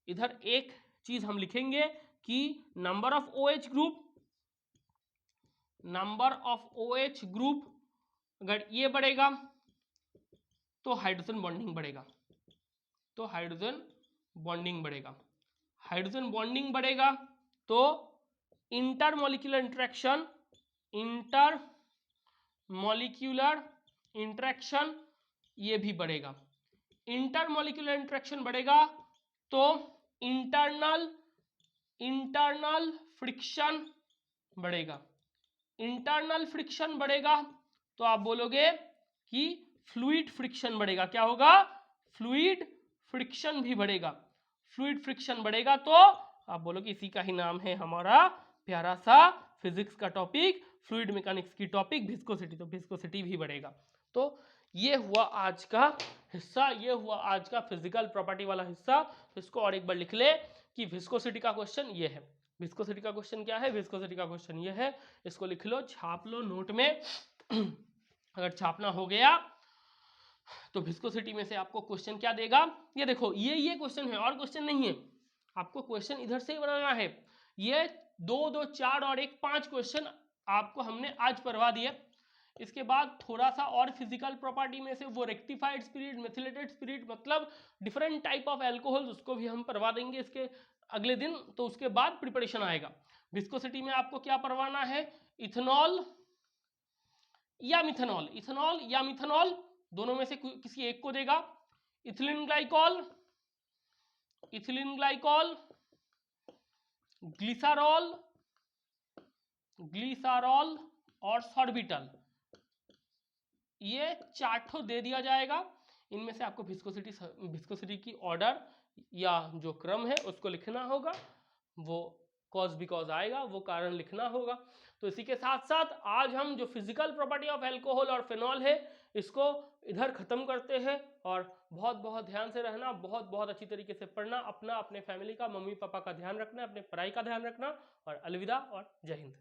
इधर एक चीज हम लिखेंगे कि नंबर ऑफ OH ग्रुप अगर ये बढ़ेगा तो हाइड्रोजन बॉन्डिंग बढ़ेगा, तो हाइड्रोजन बॉन्डिंग बढ़ेगा, हाइड्रोजन बॉन्डिंग बढ़ेगा तो इंटरमॉलिक्यूलर इंटरेक्शन ये भी बढ़ेगा, इंटरमॉलिक्यूलर इंटरेक्शन बढ़ेगा तो इंटरनल फ्रिक्शन बढ़ेगा, इंटरनल फ्रिक्शन बढ़ेगा तो आप बोलोगे कि फ्लूइड फ्रिक्शन बढ़ेगा। क्या होगा? फ्लूइड फ्रिक्शन भी बढ़ेगा, फ्लूइड फ्रिक्शन बढ़ेगा तो आप बोलोगे इसी का ही नाम है हमारा प्यारा सा फिजिक्स का टॉपिक, फ्लूइड मैकेनिक्स की टॉपिक विस्कोसिटी, तो विस्कोसिटी भी बढ़ेगा। तो ये हुआ आज का हिस्सा, ये हुआ आज का फिजिकल प्रॉपर्टी वाला हिस्सा। तो इसको और एक बार लिख ले कि विस्कोसिटी का क्वेश्चन ये है, विस्कोसिटी का क्वेश्चन क्या है, विस्कोसिटी का क्वेश्चन ये है, इसको लिख लो, छाप लो नोट में। अगर छापना हो गया तो विस्कोसिटी में से आपको क्वेश्चन क्या देगा, ये देखो ये क्वेश्चन है और क्वेश्चन नहीं है, आपको क्वेश्चन इधर से ही बनाना है। ये 2 2 4 और 1 5 क्वेश्चन आपको हमने आज पढ़वा दिए। इसके बाद थोड़ा सा और फिजिकल प्रॉपर्टी में से वो रेक्टिफाइड स्पिरिट, मेथिलेटेड स्पिरिट, मतलब डिफरेंट टाइप ऑफ एल्कोहल, उसको भी हम पढ़वा देंगे इसके अगले दिन। तो उसके बाद प्रिपरेशन आएगा। विस्कोसिटी में आपको क्या पढ़वाना है, इथेनॉल या मिथेनॉल, इथेनॉल या मिथेनॉल दोनों में से किसी एक को देगा, इथिलीन ग्लाइकॉल, ग्लिसरॉल और सॉर्बिटल, ये चार्ट दे दिया जाएगा। इनमें से आपको विस्कोसिटी की ऑर्डर या जो क्रम है उसको लिखना होगा, वो कॉज बिकॉज आएगा, वो कारण लिखना होगा। तो इसी के साथ साथ आज हम जो फिजिकल प्रॉपर्टी ऑफ अल्कोहल और फिनॉल है इसको इधर खत्म करते हैं। और बहुत बहुत ध्यान से रहना, बहुत बहुत अच्छी तरीके से पढ़ना, अपना अपने फैमिली का, मम्मी पापा का ध्यान रखना, अपने पढ़ाई का ध्यान रखना, और अलविदा और जय हिंद।